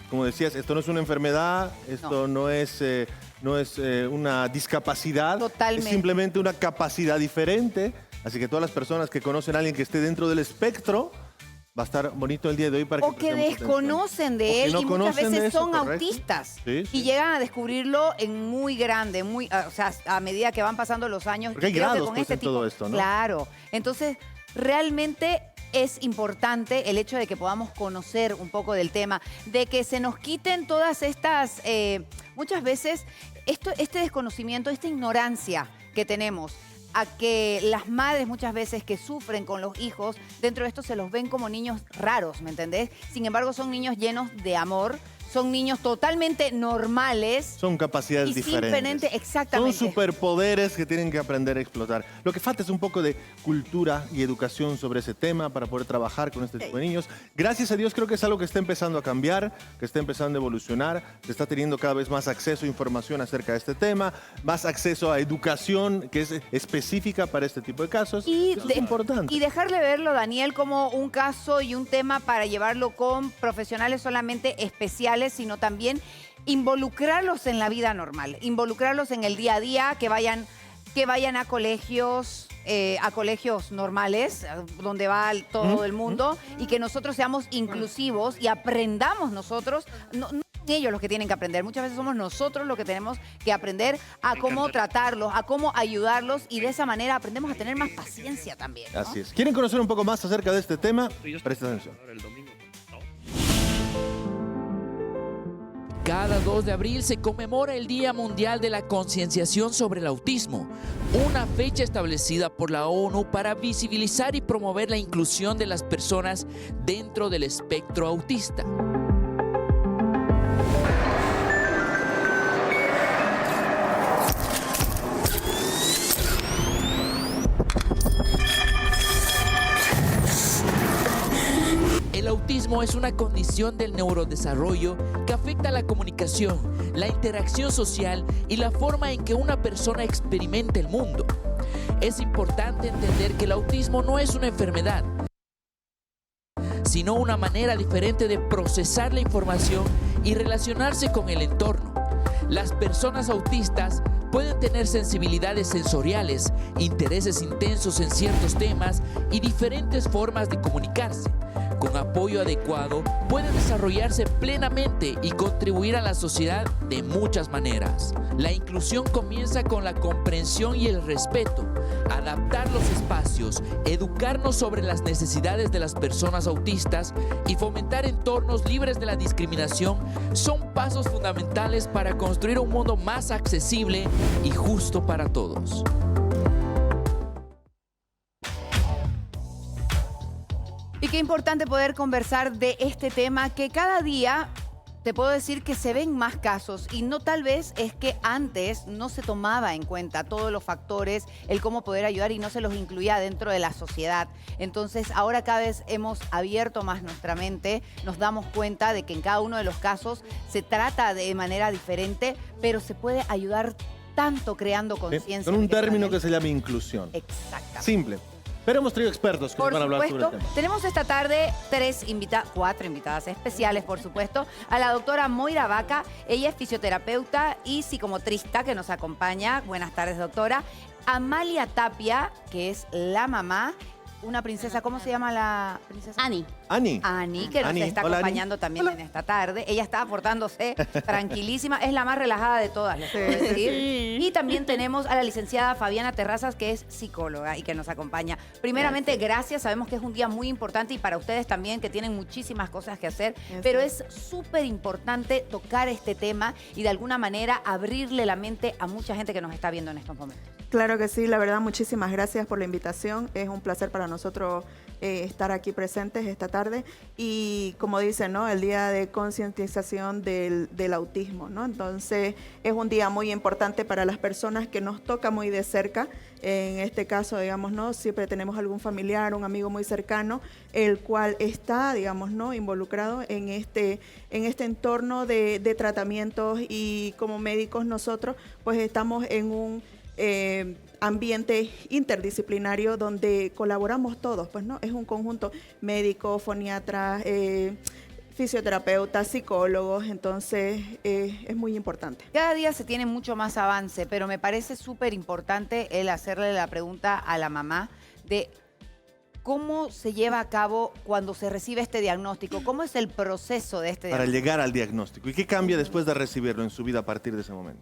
como decías, esto no es una enfermedad, esto no es una discapacidad. Totalmente. Es simplemente una capacidad diferente. Así que todas las personas que conocen a alguien que esté dentro del espectro, va a estar bonito el día de hoy para que o que desconocen de O que él no y muchas conocen veces de eso, son correcto. autistas Sí, sí. y llegan a descubrirlo en muy grande, o sea, a medida que van pasando los años. Porque hay Creo que grados, con pues, este en tipo, todo esto, ¿no? Claro. Entonces, realmente es importante el hecho de que podamos conocer un poco del tema, de que se nos quiten todas estas, muchas veces, este desconocimiento, esta ignorancia que tenemos, a que las madres muchas veces que sufren con los hijos, dentro de esto se los ven como niños raros, ¿me entendés? Sin embargo, son niños llenos de amor, son niños totalmente normales. Son capacidades y diferentes. simplemente, exactamente. Son superpoderes que tienen que aprender a explotar. Lo que falta es un poco de cultura y educación sobre ese tema para poder trabajar con este tipo de niños. Gracias a Dios creo que es algo que está empezando a cambiar, que está empezando a evolucionar. Se está teniendo cada vez más acceso a información acerca de este tema, más acceso a educación que es específica para este tipo de casos. Eso es importante. Y dejarle verlo, Daniel, como un caso y un tema para llevarlo con profesionales solamente especiales, sino también involucrarlos en la vida normal, involucrarlos en el día a día, que vayan a colegios normales, donde va todo el mundo, y que nosotros seamos inclusivos y aprendamos nosotros, no son ellos los que tienen que aprender, muchas veces somos nosotros los que tenemos que aprender a cómo tratarlos, a cómo ayudarlos, y de esa manera aprendemos a tener más paciencia también, ¿no? Así es. ¿Quieren conocer un poco más acerca de este tema? Presten atención. Cada 2 de abril se conmemora el Día Mundial de la Concienciación sobre el Autismo, una fecha establecida por la ONU para visibilizar y promover la inclusión de las personas dentro del espectro autista. El autismo es una condición del neurodesarrollo que afecta la comunicación, la interacción social y la forma en que una persona experimenta el mundo. Es importante entender que el autismo no es una enfermedad, sino una manera diferente de procesar la información y relacionarse con el entorno. Las personas autistas pueden tener sensibilidades sensoriales, intereses intensos en ciertos temas y diferentes formas de comunicarse. Con apoyo adecuado, pueden desarrollarse plenamente y contribuir a la sociedad de muchas maneras. La inclusión comienza con la comprensión y el respeto, adaptar los espacios, educarnos sobre las necesidades de las personas autistas y fomentar entornos libres de la discriminación son pasos fundamentales para construir un mundo más accesible y justo para todos. Y qué importante poder conversar de este tema, que cada día te puedo decir que se ven más casos, y no, tal vez es que antes no se tomaba en cuenta todos los factores, el cómo poder ayudar, y no se los incluía dentro de la sociedad. Entonces ahora cada vez hemos abierto más nuestra mente, nos damos cuenta de que en cada uno de los casos se trata de manera diferente, pero se puede ayudar tanto creando conciencia. Con un término que se llama inclusión. Exactamente. Simple. Pero hemos traído expertos que nos van a hablar sobre el tema. Tenemos esta tarde 4 invitadas especiales, por supuesto. A la doctora Moira Vaca, ella es fisioterapeuta y psicomotrista que nos acompaña. Buenas tardes, doctora. Amalia Tapia, que es la mamá, una princesa, ¿cómo se llama la princesa? Ani. Ani, que nos está acompañando también en esta tarde. Ella está aportándose tranquilísima. Es la más relajada de todas, les puedo decir. Y también tenemos a la licenciada Fabiana Terrazas, que es psicóloga y que nos acompaña. Primeramente, gracias. Sabemos que es un día muy importante, y para ustedes también, que tienen muchísimas cosas que hacer. Pero es súper importante tocar este tema y de alguna manera abrirle la mente a mucha gente que nos está viendo en estos momentos. Claro que sí, la verdad, muchísimas gracias por la invitación. Es un placer para nosotros estar aquí presentes esta tarde. Y como dicen, ¿no?, el día de concientización del autismo, ¿no? Entonces es un día muy importante para las personas que nos toca muy de cerca. En este caso, digamos, ¿no?, siempre tenemos algún familiar, un amigo muy cercano, el cual está, digamos, ¿no?, involucrado en este entorno de tratamientos, y como médicos nosotros pues estamos en un ambiente interdisciplinario donde colaboramos todos, pues, ¿no? Es un conjunto médico, foniatra, fisioterapeutas, psicólogos, entonces es muy importante. Cada día se tiene mucho más avance, pero me parece súper importante el hacerle la pregunta a la mamá de cómo se lleva a cabo cuando se recibe este diagnóstico, cómo es el proceso de este Para diagnóstico. llegar al diagnóstico. ¿Y qué cambia después de recibirlo en su vida a partir de ese momento?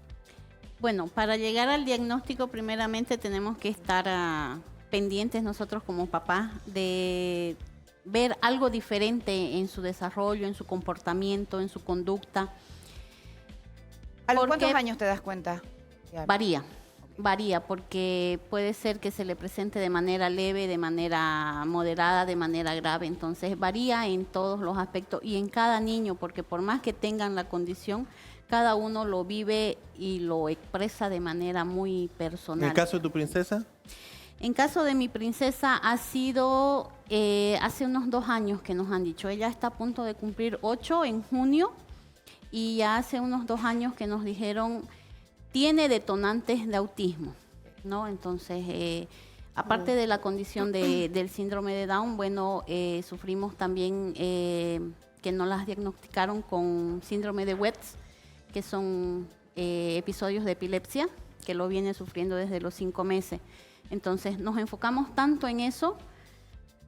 Bueno, para llegar al diagnóstico primeramente tenemos que estar pendientes nosotros como papás de ver algo diferente en su desarrollo, en su comportamiento, en su conducta. ¿A los Porque cuántos años te das cuenta? Varía porque puede ser que se le presente de manera leve, de manera moderada, de manera grave. Entonces varía en todos los aspectos y en cada niño, porque por más que tengan la condición, cada uno lo vive y lo expresa de manera muy personal. ¿En el caso de tu princesa? En caso de mi princesa ha sido hace unos 2 años que nos han dicho. Ella está a punto de cumplir 8 en junio y ya hace unos 2 años que nos dijeron tiene detonantes de autismo, ¿no? Entonces, aparte de la condición del síndrome de Down, bueno, sufrimos también que nos las diagnosticaron con síndrome de Wets, que son episodios de epilepsia, que lo viene sufriendo desde los 5 meses. Entonces nos enfocamos tanto en eso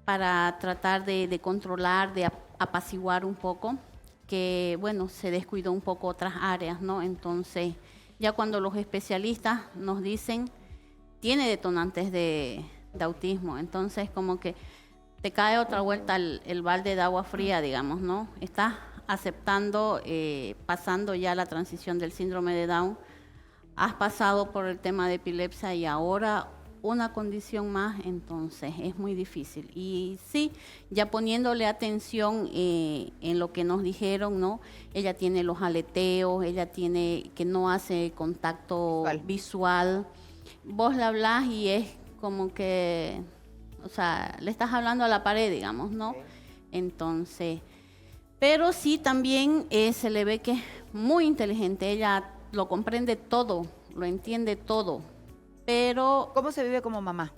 para tratar de controlar, de apaciguar un poco, que bueno, se descuidó un poco otras áreas, ¿no? Entonces ya cuando los especialistas nos dicen, tiene detonantes de autismo, entonces como que te cae otra vuelta el balde de agua fría, digamos, ¿no? Estás aceptando, pasando ya la transición del síndrome de Down, has pasado por el tema de epilepsia y ahora una condición más, entonces es muy difícil. Y sí, ya poniéndole atención en lo que nos dijeron, ¿no? Ella tiene los aleteos, ella tiene que no hace contacto visual. Vos le hablás y es como que, o sea, le estás hablando a la pared, digamos, ¿no? Entonces, pero sí también se le ve que es muy inteligente, ella lo comprende todo, lo entiende todo. Pero ¿cómo se vive como mamá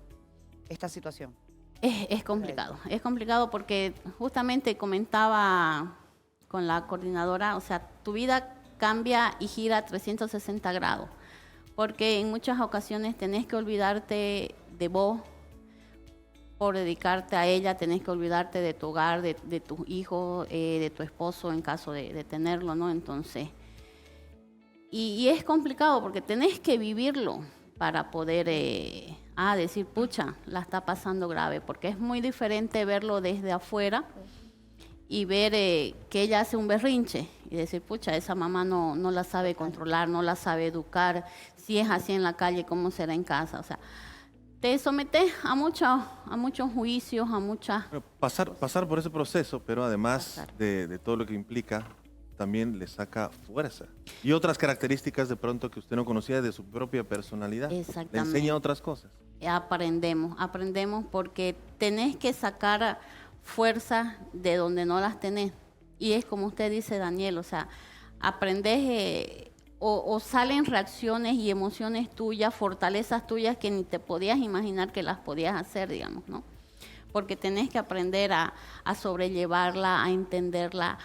esta situación? es complicado porque justamente comentaba con la coordinadora, o sea, tu vida cambia y gira 360 grados, porque en muchas ocasiones tenés que olvidarte de vos por dedicarte a ella, tenés que olvidarte de tu hogar, de tus hijos, de tu esposo en caso de tenerlo, ¿no? Entonces, y es complicado porque tenés que vivirlo para poder decir, pucha, la está pasando grave, porque es muy diferente verlo desde afuera y ver que ella hace un berrinche y decir, pucha, esa mamá no la sabe controlar, no la sabe educar, si es así en la calle, ¿cómo será en casa? O sea, te sometes a muchos juicios, a muchas... Bueno, pasar por ese proceso, pero además de todo lo que implica, también le saca fuerza. Y otras características de pronto que usted no conocía de su propia personalidad. Exactamente. Le enseña otras cosas. Aprendemos porque tenés que sacar fuerza de donde no las tenés. Y es como usted dice, Daniel, o sea, aprendés o salen reacciones y emociones tuyas, fortalezas tuyas que ni te podías imaginar que las podías hacer, digamos, ¿no? Porque tenés que aprender a sobrellevarla, a entenderla,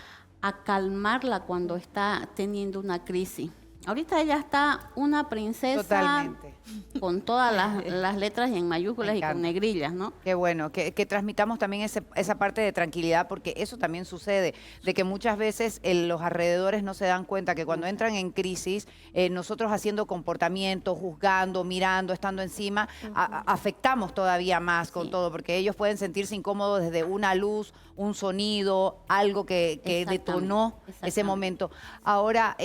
a calmarla cuando está teniendo una crisis. Ahorita ella está una princesa. Totalmente. Con todas las letras en mayúsculas y con negrillas, ¿no? Qué bueno, que transmitamos también esa parte de tranquilidad, porque eso también sucede, de que muchas veces los alrededores no se dan cuenta que cuando entran en crisis, nosotros haciendo comportamientos, juzgando, mirando, estando encima, afectamos todavía más con todo, porque ellos pueden sentirse incómodos desde una luz, un sonido, algo que detonó ese momento. Ahora,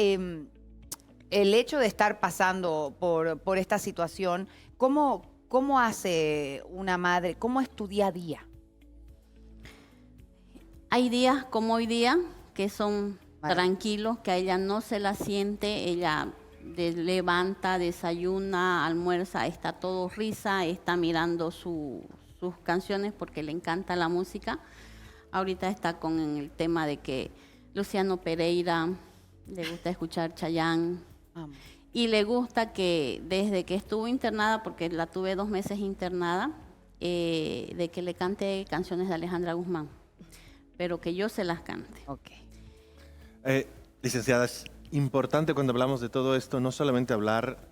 el hecho de estar pasando por esta situación, ¿cómo hace una madre? ¿Cómo es tu día a día? Hay días como hoy día que son tranquilos, que a ella no se la siente, ella levanta, desayuna, almuerza, está todo risa, está mirando sus canciones porque le encanta la música. Ahorita está con el tema de que Luciano Pereira, le gusta escuchar Chayanne. Y le gusta que desde que estuvo internada, porque la tuve 2 meses internada, de que le cante canciones de Alejandra Guzmán, pero que yo se las cante. Okay. Licenciada, es importante cuando hablamos de todo esto no solamente hablar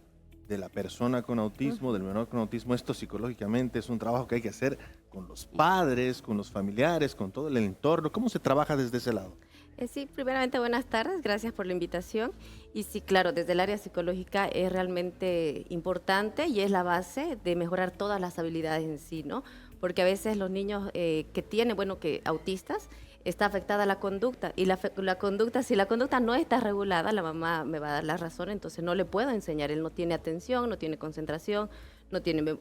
de la persona con autismo, del menor con autismo. Esto psicológicamente es un trabajo que hay que hacer con los padres, con los familiares, con todo el entorno. ¿Cómo se trabaja desde ese lado? Sí, primeramente buenas tardes, gracias por la invitación. Y sí, claro, desde el área psicológica es realmente importante y es la base de mejorar todas las habilidades en sí, ¿no? Porque a veces los niños que tienen, que autistas, está afectada la conducta y la conducta, si la conducta no está regulada, la mamá me va a dar la razón, entonces no le puedo enseñar, él no tiene atención, no tiene concentración, no tiene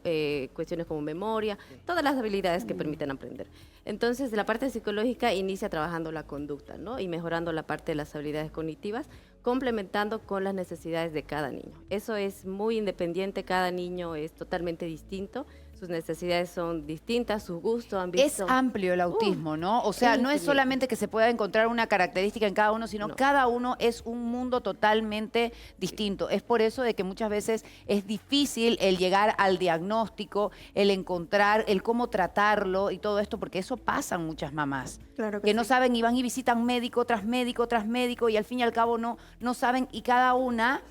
cuestiones como memoria, todas las habilidades que permiten aprender. Entonces, la parte psicológica inicia trabajando la conducta, ¿no? Y mejorando la parte de las habilidades cognitivas, complementando con las necesidades de cada niño. Eso es muy independiente, cada niño es totalmente distinto, sus necesidades son distintas, sus gustos, ambiciones. Es amplio el autismo, ¿no? O sea, no es solamente que se pueda encontrar una característica en cada uno, sino cada uno es un mundo totalmente distinto. Es por eso de que muchas veces es difícil el llegar al diagnóstico, el encontrar, el cómo tratarlo y todo esto, porque eso pasa en muchas mamás. Claro que sí. no saben y van y visitan médico tras médico tras médico y al fin y al cabo no saben y cada una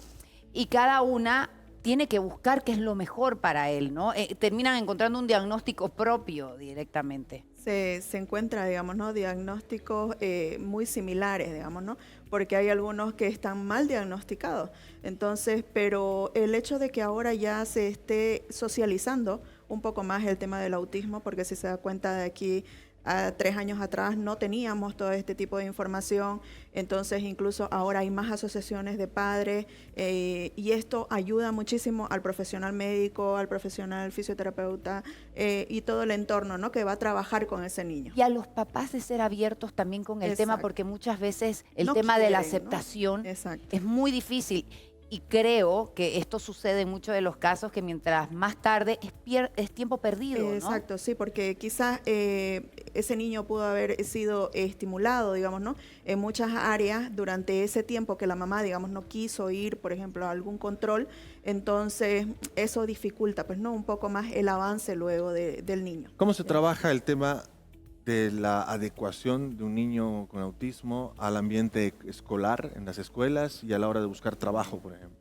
tiene que buscar qué es lo mejor para él, ¿no? Terminan encontrando un diagnóstico propio directamente. Se encuentra, digamos, ¿no? Diagnósticos muy similares, digamos, ¿no? Porque hay algunos que están mal diagnosticados. Entonces, pero el hecho de que ahora ya se esté socializando un poco más el tema del autismo, porque si se da cuenta de aquí a 3 años atrás no teníamos todo este tipo de información, entonces incluso ahora hay más asociaciones de padres y esto ayuda muchísimo al profesional médico, al profesional fisioterapeuta y todo el entorno, ¿no? Que va a trabajar con ese niño. Y a los papás de ser abiertos también con el tema, porque muchas veces el No tema de la quieren, ¿no? aceptación Exacto. es muy difícil. Y creo que esto sucede en muchos de los casos, que mientras más tarde es tiempo perdido, ¿no? Exacto, sí, porque quizás ese niño pudo haber sido estimulado, digamos, ¿no? En muchas áreas durante ese tiempo que la mamá, digamos, no quiso ir, por ejemplo, a algún control, entonces eso dificulta, pues, ¿no? Un poco más el avance luego del niño. ¿Cómo se trabaja el tema de la adecuación de un niño con autismo al ambiente escolar en las escuelas y a la hora de buscar trabajo, por ejemplo?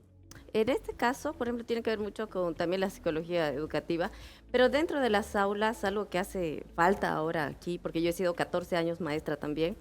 En este caso, por ejemplo, tiene que ver mucho con también la psicología educativa, pero dentro de las aulas, algo que hace falta ahora aquí, porque yo he sido 14 años maestra también,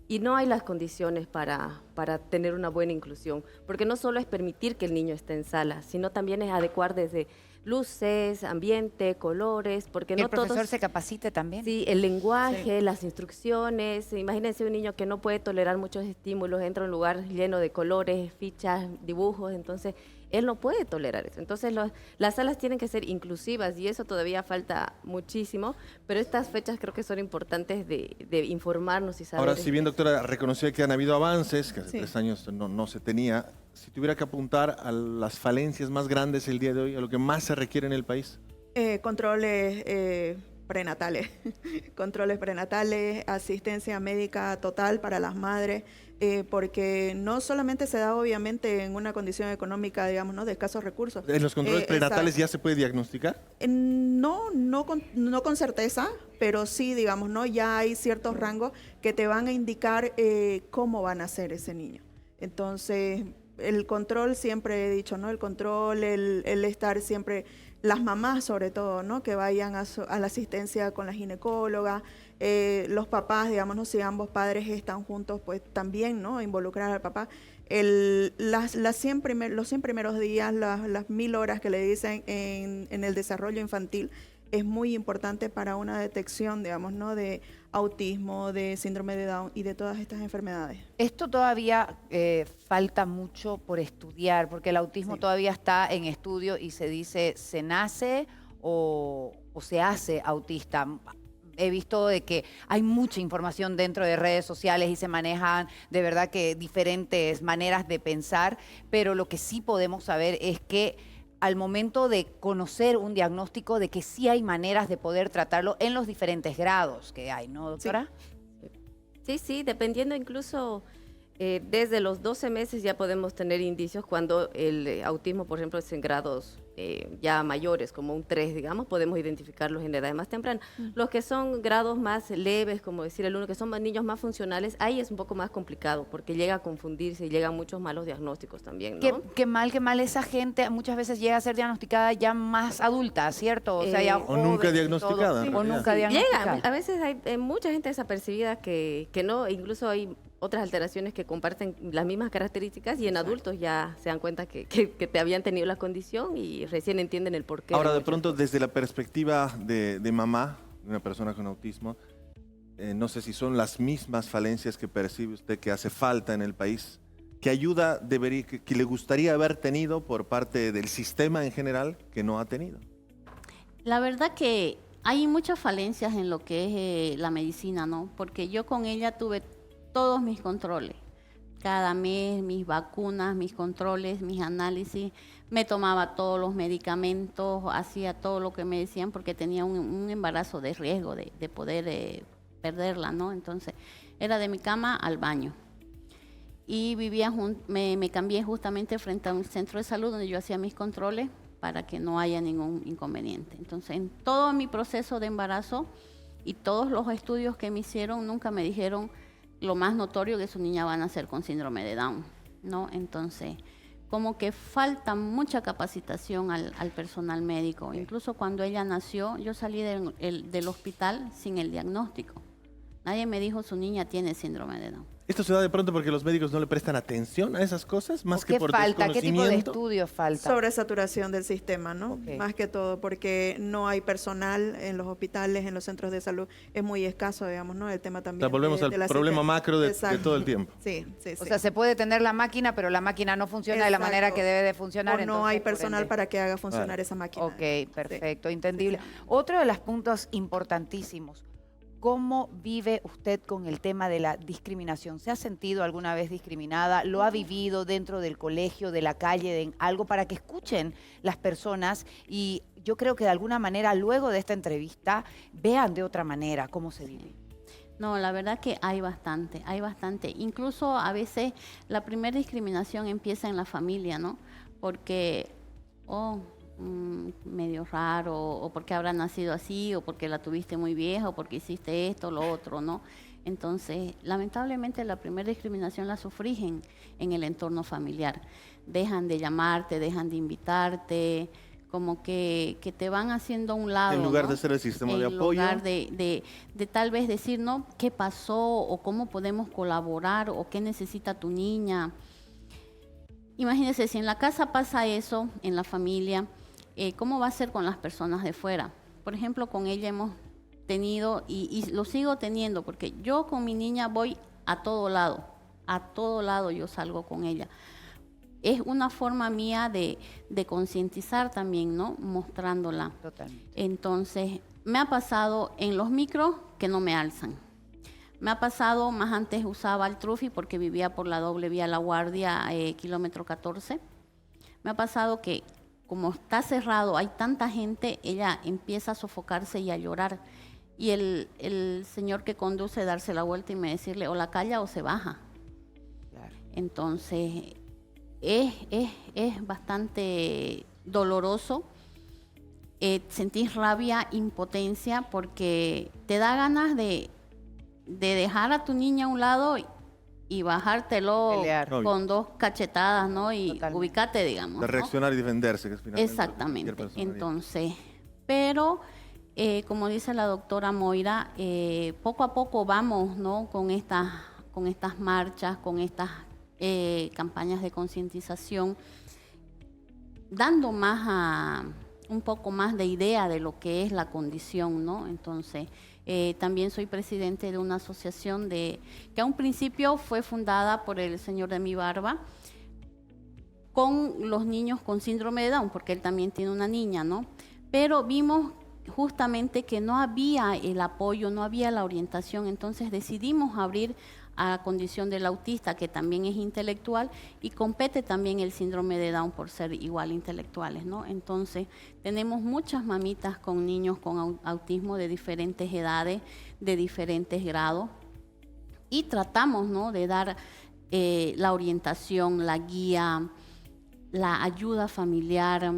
y no hay las condiciones para tener una buena inclusión, porque no solo es permitir que el niño esté en sala, sino también es adecuar desde luces, ambiente, colores, porque Que no el profesor todos... se capacite también. Sí, el lenguaje, las instrucciones. Imagínense un niño que no puede tolerar muchos estímulos, entra a un lugar lleno de colores, fichas, dibujos, entonces él no puede tolerar eso. Entonces las salas tienen que ser inclusivas y eso todavía falta muchísimo, pero estas fechas creo que son importantes de informarnos y saber. Ahora, si bien, doctora, reconoció que han habido avances, que hace Sí. 3 años no se tenía, si tuviera que apuntar a las falencias más grandes el día de hoy, a lo que más se requiere en el país. Controles prenatales, controles prenatales, asistencia médica total para las madres, porque no solamente se da obviamente en una condición económica, digamos, ¿no? De escasos recursos. ¿En los controles prenatales exacto. ya se puede diagnosticar? No con certeza, pero sí, digamos, ¿no? Ya hay ciertos rangos que te van a indicar cómo van a ser ese niño. Entonces, el control, siempre he dicho, ¿no? El control, el estar siempre, las mamás sobre todo, ¿no? Que vayan a la asistencia con la ginecóloga, los papás, digamos, ¿no? Si ambos padres están juntos, pues también, ¿no? Involucrar al papá. Los 100 primeros días, las 1000 horas que le dicen en el desarrollo infantil, es muy importante para una detección, digamos, ¿no? De autismo, de síndrome de Down y de todas estas enfermedades. Esto todavía falta mucho por estudiar, porque el autismo Sí. todavía está en estudio y se dice, ¿se nace o se hace autista? He visto de que hay mucha información dentro de redes sociales y se manejan de verdad que diferentes maneras de pensar, pero lo que sí podemos saber es que al momento de conocer un diagnóstico, de que sí hay maneras de poder tratarlo en los diferentes grados que hay, ¿no, doctora? Sí, dependiendo incluso Desde los 12 meses ya podemos tener indicios cuando el autismo, por ejemplo, es en grados ya mayores, como un 3, digamos, podemos identificarlos en edad más temprana. Los que son grados más leves, como decir el 1, que son más niños más funcionales, ahí es un poco más complicado porque llega a confundirse y llegan muchos malos diagnósticos también, ¿no? Qué mal esa gente muchas veces llega a ser diagnosticada ya más adulta, ¿cierto? O sea, ya O nunca joven y diagnosticada, todo. en O realidad. nunca diagnosticada. Llega, a veces hay mucha gente desapercibida que no, incluso hay otras alteraciones que comparten las mismas características y en adultos ya se dan cuenta que te habían tenido la condición y recién entienden el porqué. Ahora, de muchas pronto, cosas. desde la perspectiva de mamá, de una persona con autismo, no sé si son las mismas falencias que percibe usted que hace falta en el país. ¿Qué ayuda que le gustaría haber tenido por parte del sistema en general que no ha tenido? La verdad que hay muchas falencias en lo que es la medicina, ¿no? Porque yo con ella tuve todos mis controles. Cada mes, mis vacunas, mis controles, mis análisis. Me tomaba todos los medicamentos, hacía todo lo que me decían porque tenía un embarazo de riesgo de poder perderla, ¿no? Entonces, era de mi cama al baño. Y me cambié justamente frente a un centro de salud donde yo hacía mis controles para que no haya ningún inconveniente. Entonces, en todo mi proceso de embarazo y todos los estudios que me hicieron, nunca me dijeron lo más notorio que su niña va a nacer con síndrome de Down, ¿no? Entonces, como que falta mucha capacitación al personal médico. Incluso cuando ella nació, yo salí del hospital sin el diagnóstico. Nadie me dijo su niña tiene síndrome de Down. ¿Esto se da de pronto porque los médicos no le prestan atención a esas cosas? Más que ¿Qué por falta? ¿Qué tipo de desconocimiento. estudios falta? Sobresaturación del sistema, ¿no? Ok. Más que todo, porque no hay personal en los hospitales, en los centros de salud. Es muy escaso, digamos, ¿no? El tema O también. sea, volvemos de al la problema asistencia. macro de Exacto. todo el tiempo. Sí, sí, O sí. sea, se puede tener la máquina, pero la máquina no funciona de la Exacto. manera que debe de funcionar. O no entonces, hay por personal ende. para que haga funcionar Claro. esa máquina. Ok, perfecto, entendible. Sí, sí. Otro de los puntos importantísimos. ¿Cómo vive usted con el tema de la discriminación? ¿Se ha sentido alguna vez discriminada? ¿Lo ha vivido dentro del colegio, de la calle, de algo para que escuchen las personas? Y yo creo que de alguna manera, luego de esta entrevista, vean de otra manera cómo se vive. No, la verdad que hay bastante, hay bastante. Incluso a veces la primera discriminación empieza en la familia, ¿no? Porque, medio raro, o porque habrá nacido así, o porque la tuviste muy vieja, o porque hiciste esto, lo otro, ¿no? Entonces, lamentablemente la primera discriminación la sufrís en el entorno familiar. Dejan de llamarte, dejan de invitarte, como que te van haciendo a un lado. En lugar ¿no? de ser el sistema de En apoyo. lugar de tal vez decir, ¿no? ¿Qué pasó? O cómo podemos colaborar, o qué necesita tu niña. Imagínense, si en la casa pasa eso, en la familia, ¿cómo va a ser con las personas de fuera? Por ejemplo, con ella hemos tenido, y lo sigo teniendo, porque yo con mi niña voy a todo lado yo salgo con ella. Es una forma mía de concientizar también, ¿no? Mostrándola. Totalmente. Entonces, me ha pasado en los micros que no me alzan. Me ha pasado, más antes usaba el Trufi porque vivía por la doble vía La Guardia, kilómetro 14. Me ha pasado que como está cerrado, hay tanta gente, ella empieza a sofocarse y a llorar. Y el señor que conduce darse la vuelta y me decirle, o la calla o se baja. Claro. Entonces, es bastante doloroso. Sentís rabia, impotencia, porque te da ganas de dejar a tu niña a un lado y bajártelo Pelear. con dos cachetadas, ¿no? Y Totalmente. ubicate, digamos. De ¿no? reaccionar y defenderse, que es finalmente Exactamente. cualquier persona haría. Entonces, pero como dice la doctora Moira, poco a poco vamos, ¿no? con estas marchas, con estas campañas de concientización, dando un poco más de idea de lo que es la condición, ¿no? Entonces, también soy presidente de una asociación que a un principio fue fundada por el señor de mi barba, con los niños con síndrome de Down, porque él también tiene una niña, ¿no? Pero vimos justamente que no había el apoyo, no había la orientación, entonces decidimos abrir a la condición del autista, que también es intelectual, y compete también el síndrome de Down por ser igual intelectuales, ¿no? Entonces, tenemos muchas mamitas con niños con autismo de diferentes edades, de diferentes grados, y tratamos, ¿no? de dar la orientación, la guía, la ayuda familiar,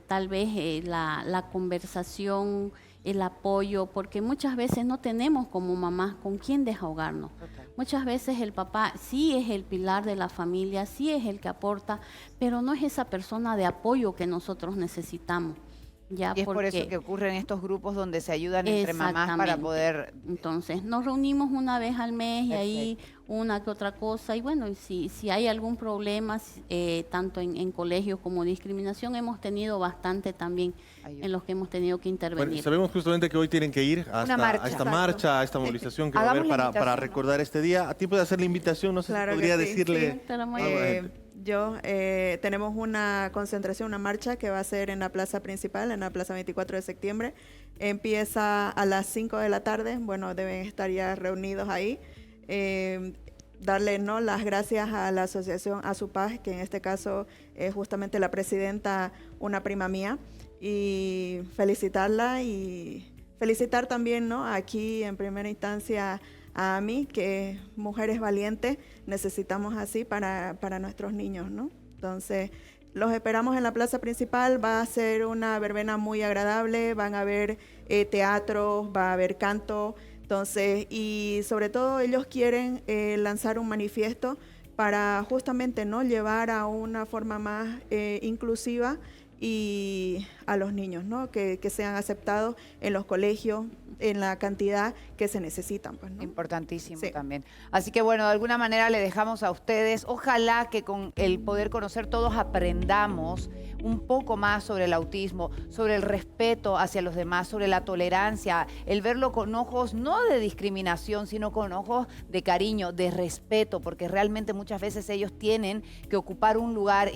tal vez la conversación, el apoyo, porque muchas veces no tenemos como mamás con quién desahogarnos. Muchas veces el papá sí es el pilar de la familia, sí es el que aporta, pero no es esa persona de apoyo que nosotros necesitamos. Ya, Y es por eso que ocurren estos grupos donde se ayudan entre mamás para Exactamente. poder... Entonces, nos reunimos una vez al mes y ahí una que otra cosa. Y bueno, y si hay algún problema, tanto en colegios como discriminación, hemos tenido bastante también en los que hemos tenido que intervenir. Bueno, sabemos justamente que hoy tienen que ir a esta marcha. marcha, a esta movilización que va a haber Hagamos la para invitación, ¿no? recordar este día. A ti puede hacer la invitación, no sé Claro si que podría sí, decirle... sí. Pero muy algo a la bien. gente. Tenemos una concentración, una marcha que va a ser en la plaza principal, en la plaza 24 de septiembre. Empieza a las 5 de la tarde, bueno, deben estar ya reunidos ahí. Darle, ¿no?, las gracias a la asociación ASUPAS, que en este caso es justamente la presidenta, una prima mía, y felicitarla y felicitar también, ¿no?, aquí en primera instancia a mí, que mujeres valientes necesitamos así para nuestros niños, ¿no? Entonces, los esperamos en la plaza principal, va a ser una verbena muy agradable, van a haber teatro, va a haber canto, entonces, y sobre todo ellos quieren lanzar un manifiesto para justamente, ¿no?, llevar a una forma más inclusiva y a los niños, ¿no?, que sean aceptados en los colegios en la cantidad que se necesitan, pues, ¿no? Importantísimo Sí. también. Así que bueno, de alguna manera le dejamos a ustedes. Ojalá que con el poder conocer todos aprendamos un poco más sobre el autismo, sobre el respeto hacia los demás, sobre la tolerancia, el verlo con ojos no de discriminación, sino con ojos de cariño, de respeto, porque realmente muchas veces ellos tienen que ocupar un lugar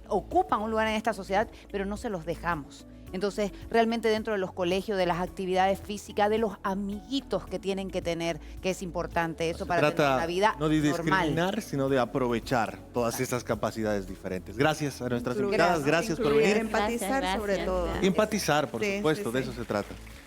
ocupan un lugar en esta sociedad, pero no se los dejamos. Entonces, realmente dentro de los colegios, de las actividades físicas, de los amiguitos que tienen que tener, que es importante eso para tener una vida no de normal. discriminar, sino de aprovechar todas esas capacidades diferentes. Gracias a nuestras Incluir, invitadas, gracias por incluir, venir. empatizar Gracias, sobre gracias. todo. Empatizar, por Sí, supuesto, sí, de sí. eso se trata.